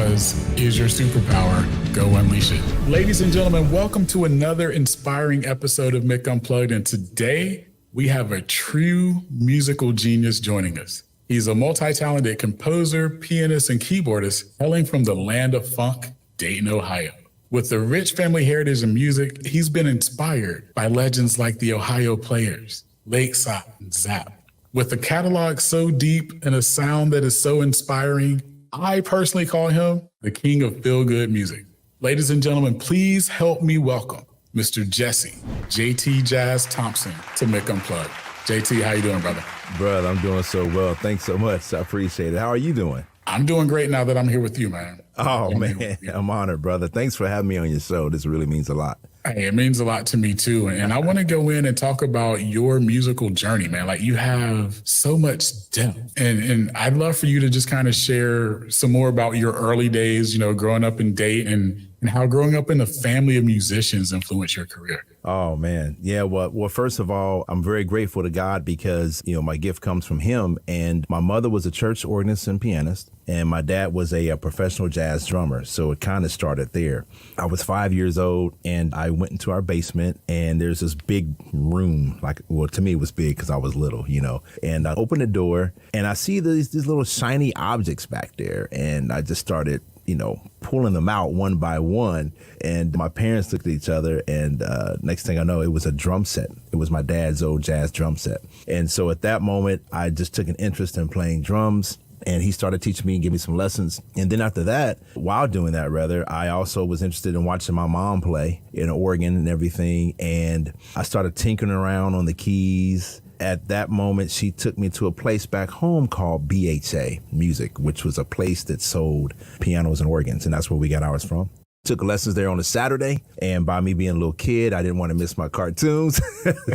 Pause is your superpower. Go unleash it. Ladies and gentlemen, welcome to another inspiring episode of Mick Unplugged. And today we have a true musical genius joining us. He's a multi-talented composer, pianist, and keyboardist hailing from the land of funk, Dayton, Ohio. With a rich family heritage in music, he's been inspired by legends like the Ohio Players, Lakeside, and Zapp. With a catalog so deep and a sound that is so inspiring, I personally call him the king of feel-good music. Ladies and gentlemen, please help me welcome Mr. Jesse, JT Jazz Thompson to Mick Unplugged. JT, how you doing, brother? Brother, I'm doing so well. Thanks so much. I appreciate it. How are you doing? I'm doing great now that I'm here with you, man. Oh, man, I'm honored, brother. Thanks for having me on your show. This really means a lot. Hey, it means a lot to me, too. And I want to go in and talk about your musical journey, man. Like, you have so much depth. And I'd love for you to just kind of share some more about your early days, you know, growing up in Dayton and how growing up in a family of musicians influenced your career. Oh, man. Yeah. Well, first of all, I'm very grateful to God because, you know, my gift comes from him. And my mother was a church organist and pianist, and my dad was a professional jazz drummer. So it kind of started there. I was 5 years old, and I went into our basement, and there's this big room, like, well, to me it was big because I was little, you know, and I opened the door, and I see these little shiny objects back there, and I just started, you know, pulling them out one by one. And my parents looked at each other, and next thing I know, it was a drum set. It was my dad's old jazz drum set. And so at that moment, I just took an interest in playing drums, and he started teaching me and giving me some lessons. And then after that, while doing that, rather, I also was interested in watching my mom play in organ and everything. And I started tinkering around on the keys. At that moment, she took me to a place back home called BHA Music, which was a place that sold pianos and organs, and that's where we got ours from. Took lessons there on a Saturday, and by me being a little kid, I didn't want to miss my cartoons.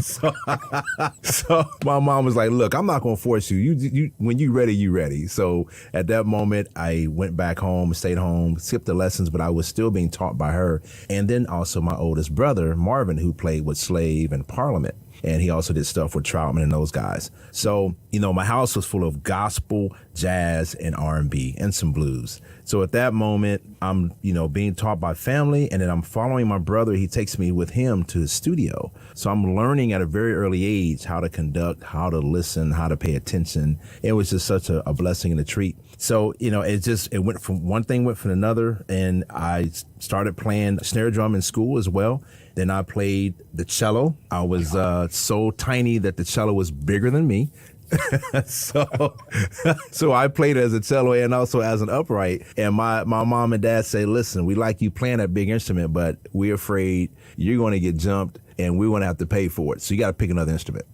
so my mom was like, look, I'm not going to force you. You when you ready, you ready. So at that moment, I went back home, stayed home, skipped the lessons, but I was still being taught by her. And then also my oldest brother, Marvin, who played with Slave and Parliament. And he also did stuff with Troutman and those guys. So, you know, my house was full of gospel, jazz, and R&B, and some blues. So at that moment, I'm, you know, being taught by family, and then I'm following my brother. He takes me with him to his studio. So I'm learning at a very early age how to conduct, how to listen, how to pay attention. It was just such a blessing and a treat. So, you know, it went from one thing went from another, and I started playing snare drum in school as well. Then I played the cello. I was so tiny that the cello was bigger than me. so I played as a cello and also as an upright. And my mom and dad say, listen, we like you playing that big instrument, but we're afraid you're going to get jumped and we're going to have to pay for it. So you got to pick another instrument.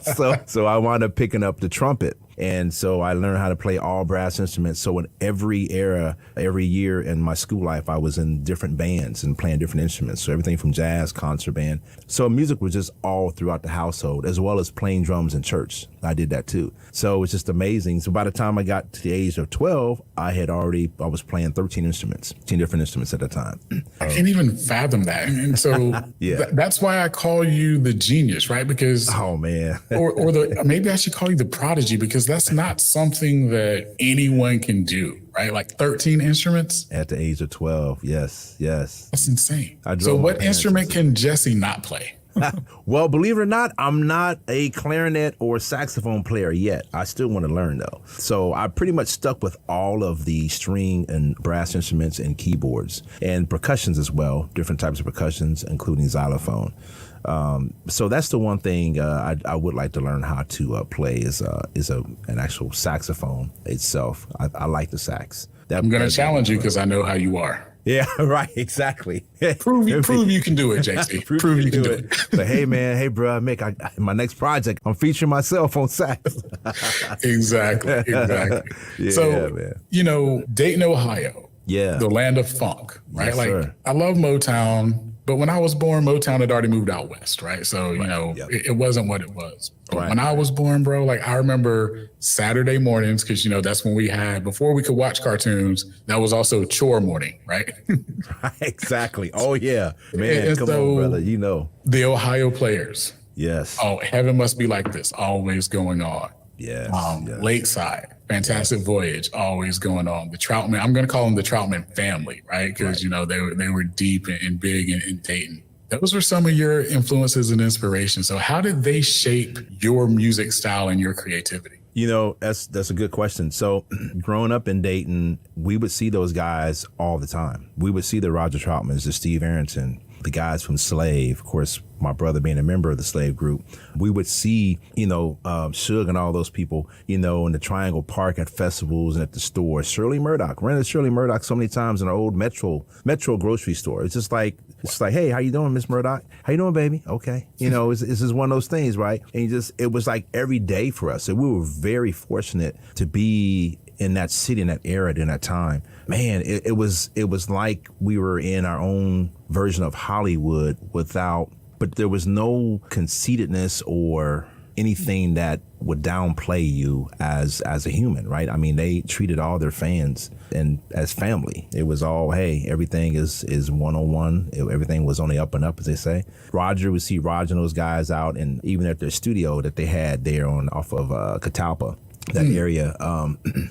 So I wound up picking up the trumpet. And so I learned how to play all brass instruments. So in every year in my school life, I was in different bands and playing different instruments. So everything from jazz, concert band. So music was just all throughout the household, as well as playing drums in church. I did that too. So it was just amazing. So by the time I got to the age of 12, I was playing 13 different instruments at the time. I can't even fathom that. And so yeah. That's why I call you the genius, right? Because, oh man, maybe I should call you the prodigy, because that's not something that anyone can do, right? Like 13 instruments at the age of 12. Yes. That's insane. So what instrument can Jesse not play? Well, believe it or not, I'm not a clarinet or saxophone player yet. I still want to learn, though. So I pretty much stuck with all of the string and brass instruments and keyboards and percussions as well, different types of percussions, including xylophone. So that's the one thing I would like to learn how to play is an actual saxophone itself. I like the sax. I'm going to challenge you because I know how you are. Yeah, right. Exactly. Prove you can do it, JC. prove you can do it. But hey, man, hey, bro, Mick, my next project, I'm featuring myself on sax. Exactly. Yeah, so, man. You know, Dayton, Ohio. Yeah. The land of funk, right? Yes, like, sir. I love Motown. But when I was born, Motown had already moved out west, right? So, you know, it wasn't what it was. But when I was born, bro, like I remember Saturday mornings, because, you know, that's when before we could watch cartoons, that was also chore morning, right? Right, exactly. Oh, yeah. Man, come on, brother, you know. The Ohio Players. Yes. Oh, heaven must be like this, always going on. Yes. Lakeside. Fantastic Voyage, always going on. The Troutman, I'm going to call them the Troutman family, right? Because, they were deep and big in Dayton. Those were some of your influences and inspirations. So how did they shape your music style and your creativity? That's a good question. So growing up in Dayton, we would see those guys all the time. We would see the Roger Troutmans, the Steve Arrington, the guys from Slave, of course, my brother being a member of the Slave group. We would see, Suge and all those people, in the Triangle Park at festivals and at the store. Shirley Murdoch, ran into Shirley Murdoch so many times in our old Metro grocery store. It's like, hey, how you doing, Miss Murdoch? How you doing, baby? Okay. It's just one of those things, right? And it was like every day for us. And we were very fortunate to be in that city, in that era, in that time. Man, it was like we were in our own version of Hollywood but there was no conceitedness or anything that would downplay you as a human, right? I mean, they treated all their fans and as family. It was all, hey, everything is one-on-one. Everything was on the up and up, as they say. Roger would see Roger and those guys out, and even at their studio that they had there off of Catalpa, that area,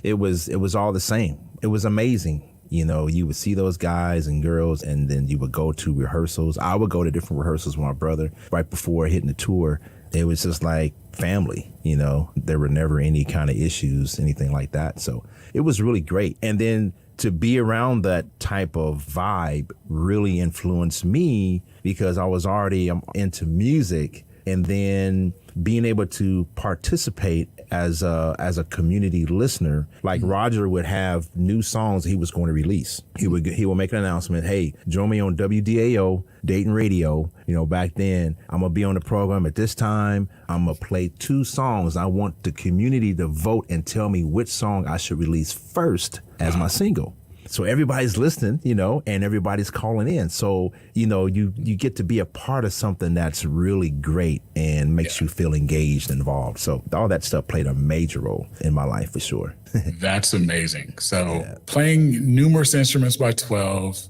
it was all the same. It was amazing. You would see those guys and girls, and then you would go to rehearsals. I would go to different rehearsals with my brother right before hitting the tour. It was just like family, There were never any kind of issues, anything like that. So it was really great. And then to be around that type of vibe really influenced me because I was already into music, and then being able to participate as a community listener, like Roger would have new songs he was going to release. He would make an announcement, hey, join me on WDAO, Dayton Radio. Back then, I'm going to be on the program at this time. I'm going to play 2 songs. I want the community to vote and tell me which song I should release first as my single. So everybody's listening, and everybody's calling in. So, you get to be a part of something that's really great and makes you feel engaged and involved. So all that stuff played a major role in my life for sure. That's amazing. So playing numerous instruments by 12,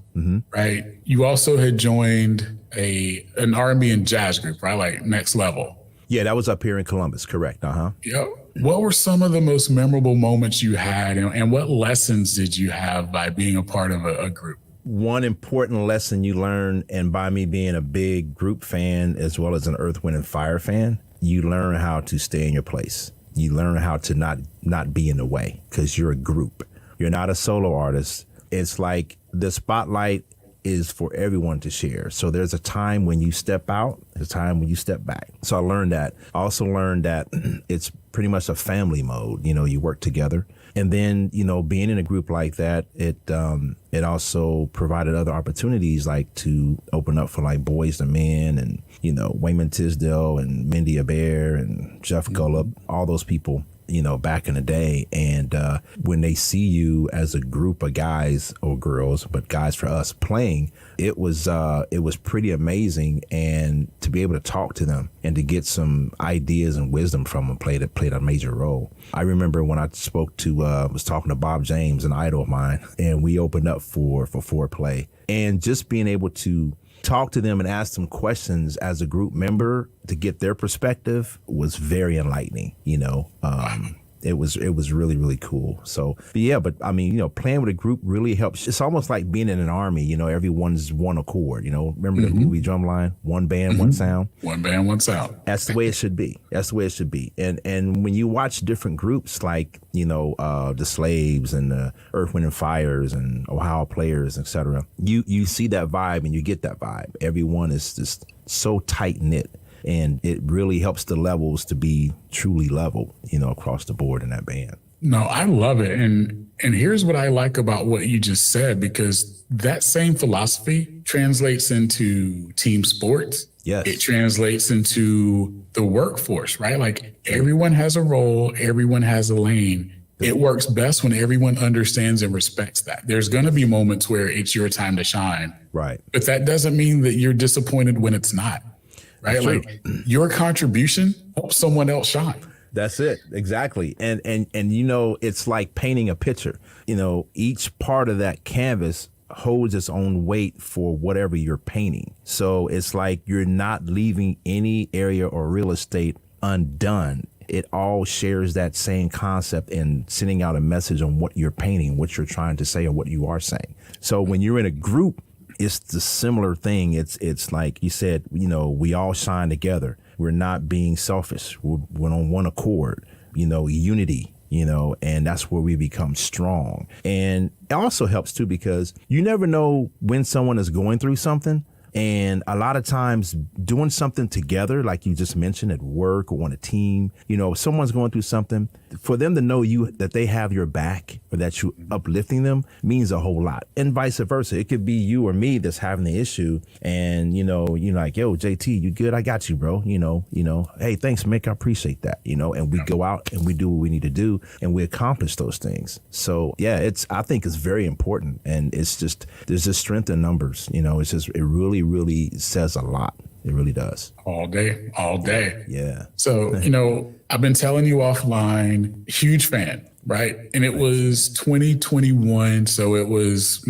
right? You also had joined an R&B and jazz group, right? Like Next Level. Yeah, that was up here in Columbus, correct. Yep. What were some of the most memorable moments you had, and what lessons did you have by being a part of a group? One important lesson you learn, and by me being a big group fan as well as an Earth, Wind, and Fire fan, you learn how to stay in your place. You learn how to not be in the way because you're a group. You're not a solo artist. It's like the spotlight is for everyone to share. So there's a time when you step out, there's a time when you step back. So I learned that. I also learned that it's pretty much a family mode. You work together. And then, being in a group like that, it also provided other opportunities, like to open up for like Boys to Men and, Wayman Tisdale and Mindy Abair and Jeff Gullop, all those people, back in the day. And when they see you as a group of guys or girls, but guys for us playing, it was pretty amazing. And to be able to talk to them and to get some ideas and wisdom from them played a major role. I remember when I was talking to Bob James, an idol of mine, and we opened up for Foreplay, and just being able to talk to them and ask them questions as a group member to get their perspective was very enlightening. It was really, really cool. So, but I mean, playing with a group really helps. It's almost like being in an army, everyone's one accord, remember the movie Drumline, one band, one sound. One band, one sound. That's the way it should be. And when you watch different groups like, the Slaves and the Earth, Wind and Fires and Ohio Players, etc., you see that vibe and you get that vibe. Everyone is just so tight knit. And it really helps the levels to be truly level, across the board in that band. No, I love it. And here's what I like about what you just said, because that same philosophy translates into team sports. Yes. It translates into the workforce, right? Like everyone has a role, everyone has a lane. It works best when everyone understands and respects that. There's going to be moments where it's your time to shine. Right. But that doesn't mean that you're disappointed when it's not. Right? Like your contribution helps someone else shine. That's it. Exactly. And it's like painting a picture. Each part of that canvas holds its own weight for whatever you're painting. So it's like you're not leaving any area or real estate undone. it all shares that same concept in sending out a message on what you're painting, what you're trying to say, or what you are saying. So when you're in a group, it's the similar thing. It's like you said, we all shine together. We're not being selfish. We're on one accord, unity, and that's where we become strong. And it also helps too, because you never know when someone is going through something. And a lot of times doing something together, like you just mentioned, at work or on a team, if someone's going through something, for them to know that they have your back or that you're uplifting them means a whole lot. And vice versa. It could be you or me that's having the issue. And, you're like, yo, JT, you good? I got you, bro. Hey, thanks, Mick. I appreciate that. And we go out and we do what we need to do and we accomplish those things. So, yeah, I think it's very important. And it's just, there's just strength in numbers. It really says a lot. It really does. All day. Yeah. So, I've been telling you offline, huge fan, right? And it was 2021. So it was,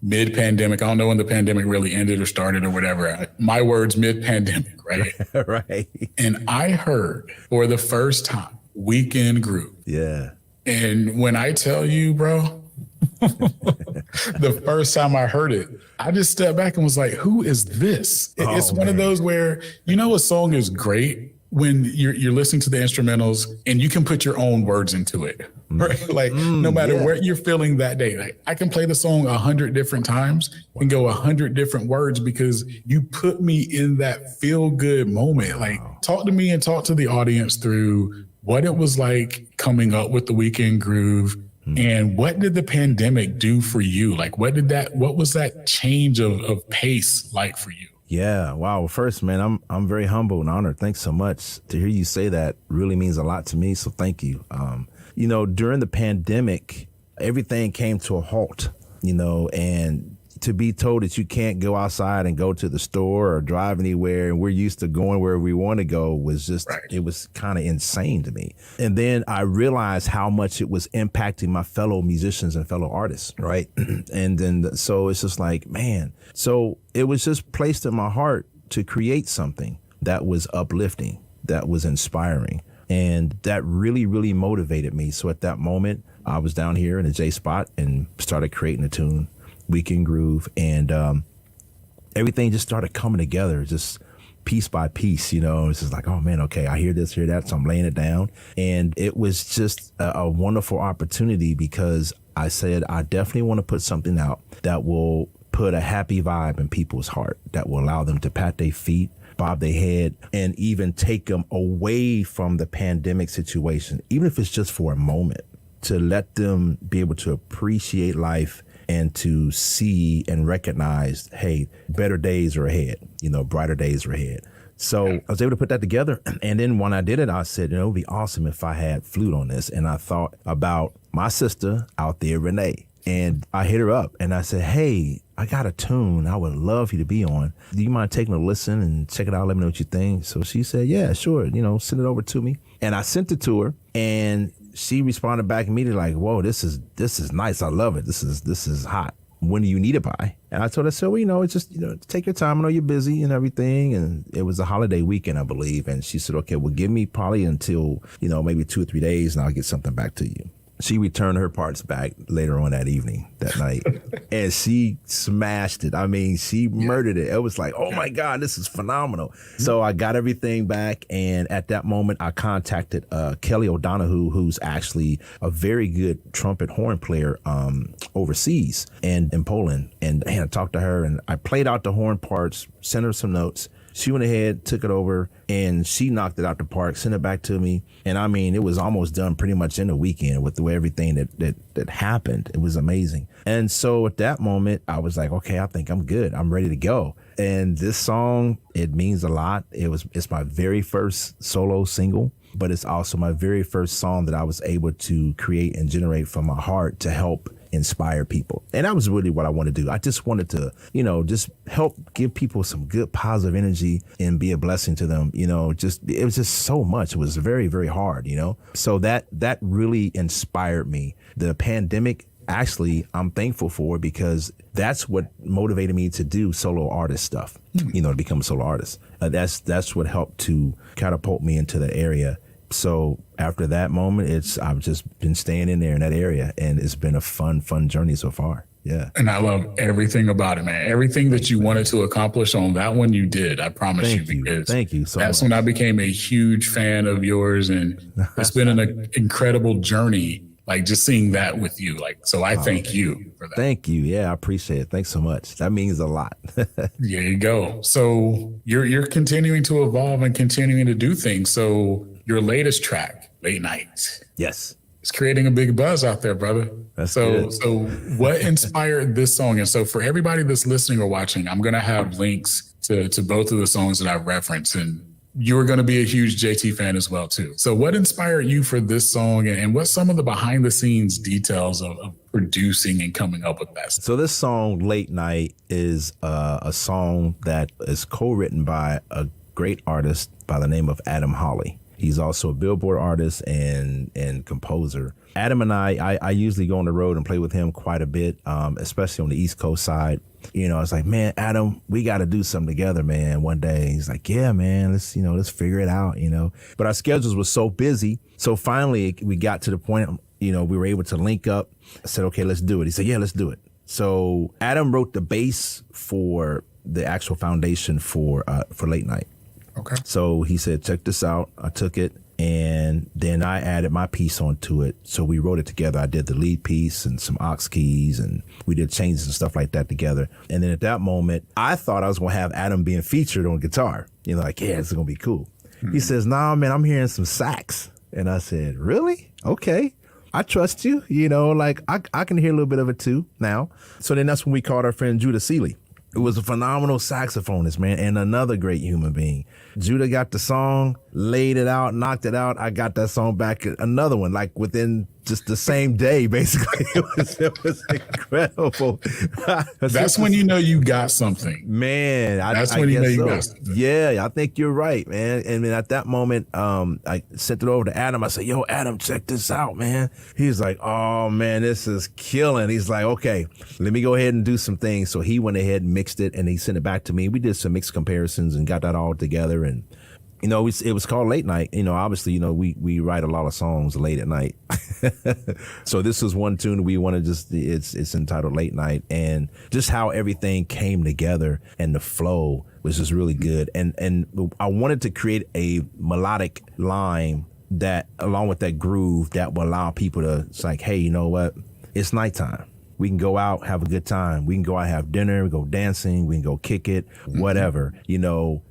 mid-pandemic. I don't know when the pandemic really ended or started or whatever. My words, mid-pandemic, right? Right. And I heard for the first time, Weekend Groove. Yeah. And when I tell you, bro, the first time I heard it, I just stepped back and was like, who is this? It's one of those where, a song is great when you're listening to the instrumentals and you can put your own words into it, right? Like no matter what you're feeling that day, like I can play the song 100 different times and go 100 different words because you put me in that feel good moment. Like talk to me and talk to the audience through what it was like coming up with the Weekend Groove. And what did the pandemic do for you? Like, what was that change of pace like for you? Yeah. Wow. Well, first, man, I'm very humble and honored. Thanks so much. To hear you say that really means a lot to me. So thank you. During the pandemic, everything came to a halt, and to be told that you can't go outside and go to the store or drive anywhere, and we're used to going where we want to go, was just, It was kind of insane to me. And then I realized how much it was impacting my fellow musicians and fellow artists, right? And then, so it's just like, man, so it was just placed in my heart to create something that was uplifting, that was inspiring. And that really, really motivated me. So at that moment, I was down here in the J spot and started creating a tune, Weekend Groove, and everything just started coming together, just piece by piece. It's just like, oh man, okay, I hear this, hear that, so I'm laying it down. And it was just a wonderful opportunity because I said, I definitely want to put something out that will put a happy vibe in people's heart, that will allow them to pat their feet, bob their head, and even take them away from the pandemic situation, even if it's just for a moment, to let them be able to appreciate life and to see and recognize, hey, better days are ahead, brighter days are ahead. So I was able to put that together. And then when I did it, I said, it would be awesome if I had flute on this. And I thought about my sister out there, Renee. And I hit her up and I said, hey, I got a tune I would love you to be on. Do you mind taking a listen and check it out? Let me know what you think. So she said, yeah, sure. Send it over to me. And I sent it to her, and she responded back immediately like, whoa, this is nice. I love it. This is hot. When do you need it by? And I told her, so, it's just, take your time. I know you're busy and everything. And it was a holiday weekend, I believe. And she said, okay, well, give me probably until, maybe 2 or 3 days and I'll get something back to you. She returned her parts back later on that evening, that night, and she smashed it. I mean, she murdered it. It was like, oh my God, this is phenomenal. So I got everything back, and at that moment, I contacted Kelly O'Donoghue, who's actually a very good trumpet horn player overseas and in Poland. And I talked to her, and I played out the horn parts, sent her some notes. She went ahead, took it over, and she knocked it out the park, sent it back to me. And I mean, it was almost done pretty much in the weekend with everything that happened. It was amazing. And so at that moment, I was like, okay, I think I'm good. I'm ready to go. And this song, it means a lot. It's my very first solo single, but it's also my very first song that I was able to create and generate from my heart to help inspire people. And that was really what I wanted to do. I just wanted to, just help give people some good positive energy and be a blessing to them. It was just so much. It was very, very hard, So that really inspired me. The pandemic, actually, I'm thankful for, because that's what motivated me to do solo artist stuff, to become a solo artist. That's what helped to catapult me into that area. So after that moment, I've just been staying in there in that area, and it's been a fun journey so far. Yeah. And I love everything about it, man. Everything that you wanted to accomplish on that one, you did. I promise you. Because Thank you so that's much. when I became a huge fan of yours. And it's been an incredible journey, like just seeing that with you. Like, so I thank you for that. Thank you. Yeah, I appreciate it. Thanks so much. That means a lot. There you go. So you're continuing to evolve and continuing to do things. So your latest track, Late Night. Yes. It's creating a big buzz out there, brother. That's so good. So what inspired this song? And so for everybody that's listening or watching, I'm going to have links to both of the songs that I referenced, and you're going to be a huge JT fan as well too. So what inspired you for this song, and what's some of the behind the scenes details of producing and coming up with that? So this song, Late Night, is a song that is co-written by a great artist by the name of Adam Hawley. He's also a Billboard artist and composer. Adam and I usually go on the road and play with him quite a bit, especially on the East Coast side. You know, it's like, man, Adam, we got to do something together, man. One day he's like, yeah, man, let's figure it out, But our schedules were so busy. So finally we got to the point, we were able to link up. I said, okay, let's do it. He said, yeah, let's do it. So Adam wrote the bass for the actual foundation for Late Night. Okay. So he said, check this out. I took it, and then I added my piece onto it. So we wrote it together. I did the lead piece and some aux keys, and we did changes and stuff like that together. And then at that moment, I thought I was going to have Adam being featured on guitar. Like, yeah, it's going to be cool. Mm-hmm. He says, nah, man, I'm hearing some sax. And I said, really? Okay. I trust you. I can hear a little bit of it too now. So then that's when we called our friend Judah Seeley. It was a phenomenal saxophonist, man, and another great human being. Judah got the song, laid it out, knocked it out. I got that song back, another one, like within just the same day, basically. It was incredible. That's when you know you got something. Man, that's when you know you got something. Yeah, I think you're right, man. And then at that moment, I sent it over to Adam. I said, yo, Adam, check this out, man. He's like, oh, man, this is killing. He's like, okay, let me go ahead and do some things. So he went ahead and mixed it, and he sent it back to me. We did some mixed comparisons and got that all together. And it was called Late Night. Obviously, we write a lot of songs late at night. So this was one tune we want to it's entitled Late Night, and just how everything came together and the flow was just really good. And I wanted to create a melodic line that, along with that groove, that will allow people to, it's like, hey, you know what? It's nighttime. We can go out, have a good time. We can go out, have dinner, go dancing. We can go kick it, whatever.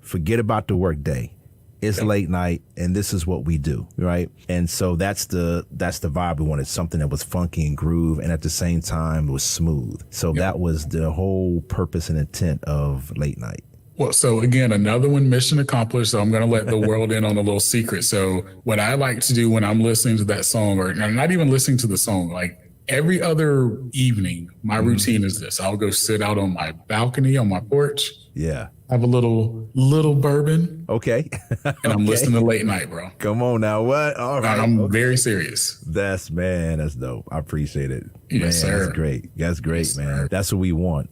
Forget about the work day. It's late night, and this is what we do, right? And so that's the vibe we wanted, something that was funky and groove, and at the same time it was smooth. So that was the whole purpose and intent of Late Night. Well, so again, another one, mission accomplished. So I'm going to let the world in on a little secret. So what I like to do when I'm listening to that song, or not even listening to the song, like every other evening, my routine is this. I'll go sit out on my balcony, on my porch. Yeah. Have a little bourbon. Okay. And I'm listening to Late Night, bro. Come on now. What? All right. I'm very serious. That's dope. I appreciate it. Yes, man, sir. That's great. That's great, Yes, man. sir. That's what we want.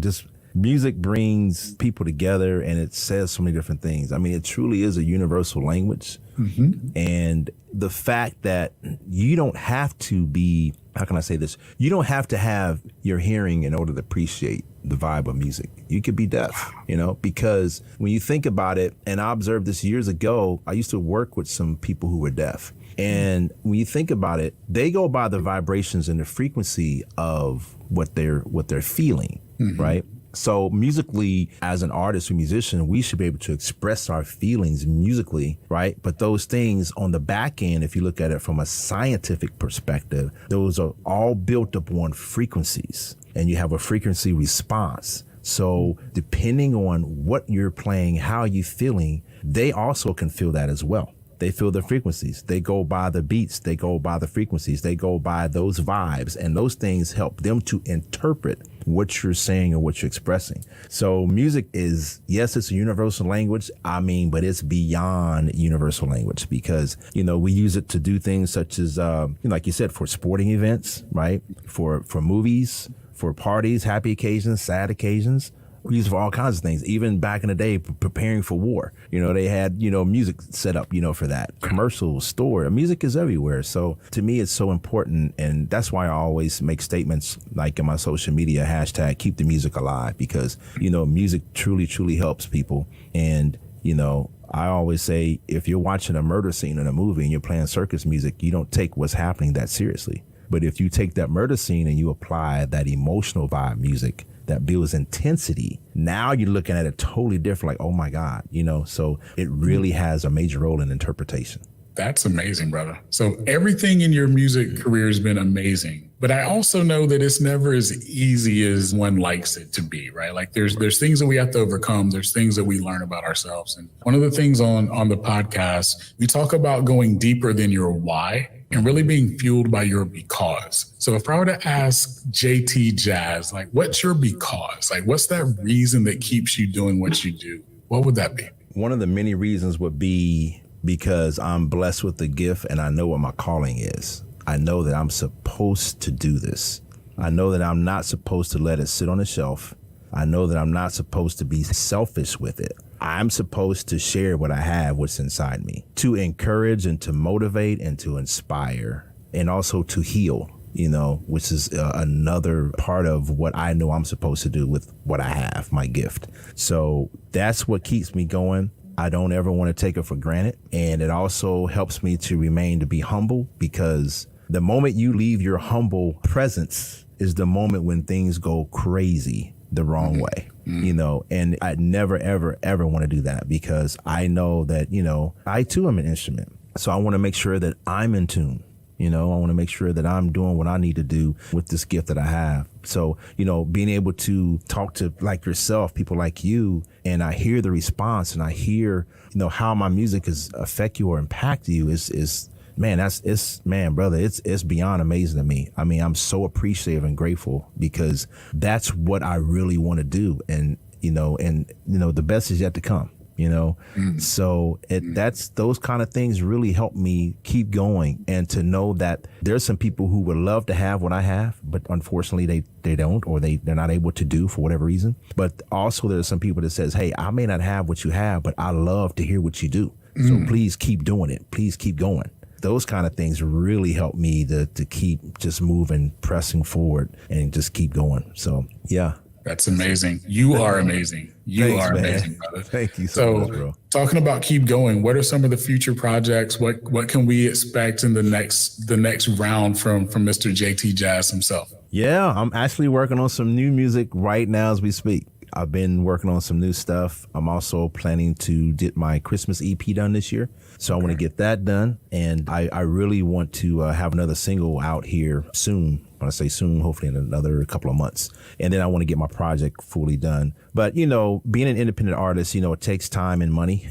Just music brings people together, and it says so many different things. I mean, it truly is a universal language. Mm-hmm. And the fact that you don't have to be, how can I say this? You don't have to have your hearing in order to appreciate the vibe of music. You could be deaf, because when you think about it, and I observed this years ago, I used to work with some people who were deaf. And when you think about it, they go by the vibrations and the frequency of what they're feeling, right? So musically, as an artist or musician, we should be able to express our feelings musically, right? But those things on the back end, if you look at it from a scientific perspective, those are all built upon frequencies, and you have a frequency response. So depending on what you're playing, how you're feeling, they also can feel that as well. They feel the frequencies. They go by the beats. They go by the frequencies. They go by those vibes. And those things help them to interpret what you're saying or what you're expressing. So music is, yes, it's a universal language. But it's beyond universal language, because, we use it to do things such as, like you said, for sporting events, right? For movies, for parties, happy occasions, sad occasions. We use it for all kinds of things. Even back in the day, preparing for war, they had, music set up, for that. Commercials, store, music is everywhere. So to me, it's so important. And that's why I always make statements like in my social media, hashtag keep the music alive, because, music truly, truly helps people. And, I always say, if you're watching a murder scene in a movie and you're playing circus music, you don't take what's happening that seriously. But if you take that murder scene and you apply that emotional vibe music that builds intensity, now you're looking at it totally different, like, oh my God, so it really has a major role in interpretation. That's amazing, brother. So everything in your music career has been amazing, but I also know that it's never as easy as one likes it to be, right? Like there's things that we have to overcome. There's things that we learn about ourselves. And one of the things on the podcast, we talk about going deeper than your why and really being fueled by your because. So if I were to ask JT Jazz, like, what's your because? Like, what's that reason that keeps you doing what you do? What would that be? One of the many reasons would be because I'm blessed with the gift and I know what my calling is. I know that I'm supposed to do this. I know that I'm not supposed to let it sit on a shelf. I know that I'm not supposed to be selfish with it. I'm supposed to share what I have, what's inside me, to encourage and to motivate and to inspire and also to heal, which is another part of what I know I'm supposed to do with what I have, my gift. So that's what keeps me going. I don't ever want to take it for granted. And it also helps me to be humble, because the moment you leave your humble presence is the moment when things go crazy the wrong way, and I never, ever, ever want to do that, because I know that, I too am an instrument. So I want to make sure that I'm in tune. I want to make sure that I'm doing what I need to do with this gift that I have. So, being able to talk to like yourself, people like you, and I hear the response and I hear, how my music has affect you or impact you is brother, it's beyond amazing to me. I mean, I'm so appreciative and grateful, because that's what I really want to do. And, the best is yet to come. So that's those kind of things really help me keep going, and to know that there's some people who would love to have what I have, but unfortunately they don't, or they're not able to do for whatever reason. But also there's some people that says, hey, I may not have what you have, but I love to hear what you do. So please keep doing it. Please keep going. Those kind of things really help me to keep just moving, pressing forward, and just keep going. So, yeah. That's amazing. You are amazing. Thanks, are man. amazing, brother. Thank you so much, bro. Talking about keep going, what are some of the future projects? What can we expect in the next round from Mr. JT Jazz himself? Yeah, I'm actually working on some new music right now as we speak. I've been working on some new stuff. I'm also planning to get my Christmas EP done this year. So I want to get that done. And I really want to have another single out here soon. When I say soon, hopefully in another couple of months. And then I want to get my project fully done. But, being an independent artist, it takes time and money.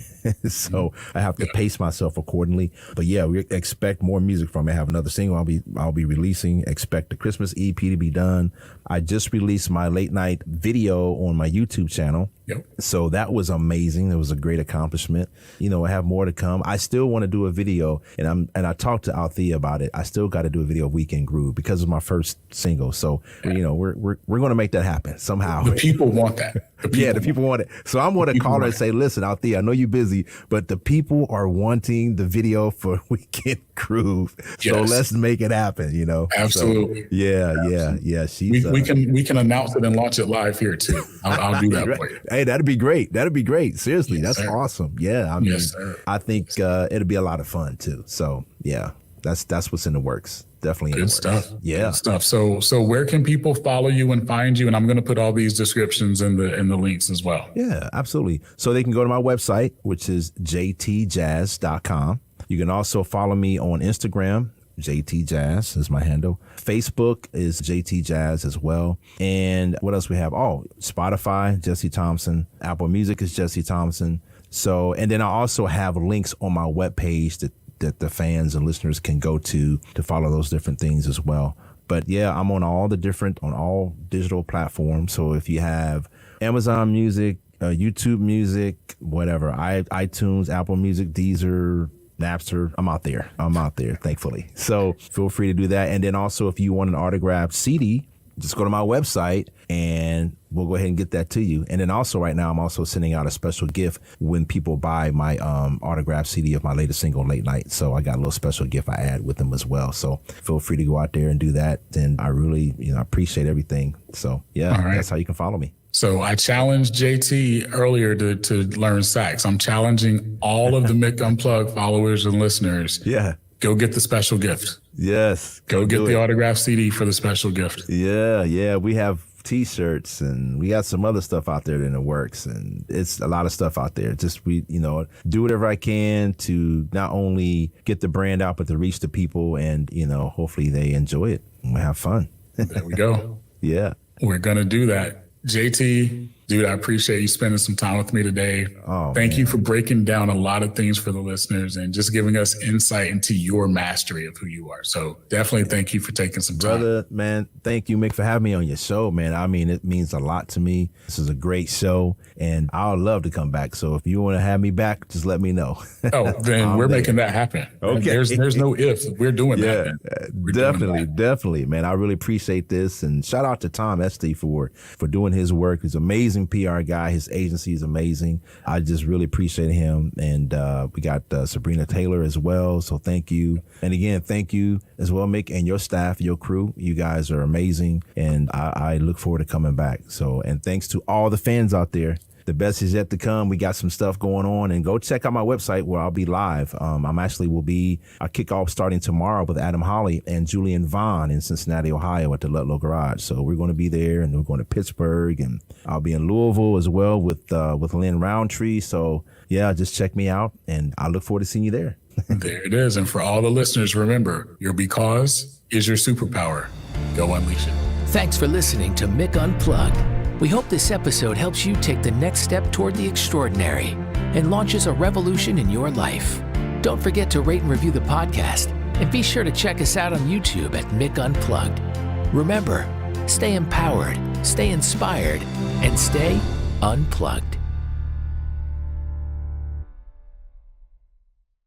So I have to pace myself accordingly. But yeah, we expect more music from me. I have another single I'll be releasing. Expect the Christmas EP to be done. I just released my late night video on my YouTube channel. Yep. So that was amazing. It was a great accomplishment. I have more to come. I still want to do a video, and I talked to Althea about it. I still got to do a video of Weekend Groove because it's my first single. So, we're going to make that happen somehow. The people want that. The people want it. So I'm going to call her and say, listen, Althea, I know you're busy, but the people are wanting the video for Weekend Groove. So let's make it happen, Absolutely. So, yeah. We can announce it and launch it live here too. I'll do that for you. Hey, that'd be great. Seriously, Yes, that's sir. awesome. Yeah, I mean, Yes, sir. I think it'll be a lot of fun too. So yeah, that's what's in the works. Definitely in Good the stuff. works. Yeah. Good stuff. So where can people follow you and find you? And I'm going to put all these descriptions in the links as well. Yeah, absolutely. So they can go to my website, which is jtjazz.com. You can also follow me on Instagram. JT Jazz is my handle. Facebook is JT Jazz as well. And what else we have? Oh, Spotify, Jesse Thompson. Apple Music is Jesse Thompson. So, and then I also have links on my webpage that the fans and listeners can go to follow those different things as well. But yeah, I'm on all digital platforms. So if you have Amazon Music, YouTube Music, whatever, iTunes, Apple Music, Deezer, Napster, I'm out there, thankfully. So feel free to do that. And then also if you want an autographed CD just go to my website and we'll go ahead and get that to you. And then also right now, I'm also sending out a special gift when people buy my autographed CD of my latest single, Late Night. So I got a little special gift I add with them as well. So feel free to go out there and do that. And I really, appreciate everything. So yeah, That's how you can follow me. So I challenged JT earlier to learn sax. I'm challenging all of the Mick Unplugged followers and listeners. Yeah. Go get the special gift. Yes. Go get the autographed CD for the special gift. Yeah. We have T-shirts and we got some other stuff out there in the works, and it's a lot of stuff out there. Just do whatever I can to not only get the brand out, but to reach the people, and hopefully they enjoy it and we have fun. There we go. Yeah. We're going to do that. JT, dude, I appreciate you spending some time with me today. Thank you for breaking down a lot of things for the listeners and just giving us insight into your mastery of who you are. So definitely thank you for taking some time. Brother, man, thank you, Mick, for having me on your show, man. I mean, it means a lot to me. This is a great show, and I would love to come back. So if you want to have me back, just let me know. Then we're making that happen. Okay. There's no ifs. We're doing that. Definitely, man. I really appreciate this. And shout out to Tom Esty for doing his work. He's an amazing PR guy. His agency is amazing. I just really appreciate him. And we got Sabrina Taylor as well. So thank you. And again, thank you as well, Mick, and your staff, your crew. You guys are amazing. And I look forward to coming back. So, and thanks to all the fans out there. The best is yet to come. We got some stuff going on, and go check out my website where I'll be live. I'll kick off starting tomorrow with Adam Holly and Julian Vaughn in Cincinnati, Ohio at the Ludlow Garage. So we're going to be there, and we're going to Pittsburgh, and I'll be in Louisville as well with Lynn Roundtree. So yeah, just check me out, and I look forward to seeing you there. There it is. And for all the listeners, remember, your because is your superpower. Go unleash it. Thanks for listening to Mick Unplugged. We hope this episode helps you take the next step toward the extraordinary and launches a revolution in your life. Don't forget to rate and review the podcast, and be sure to check us out on YouTube at Mick Unplugged. Remember, stay empowered, stay inspired, and stay unplugged.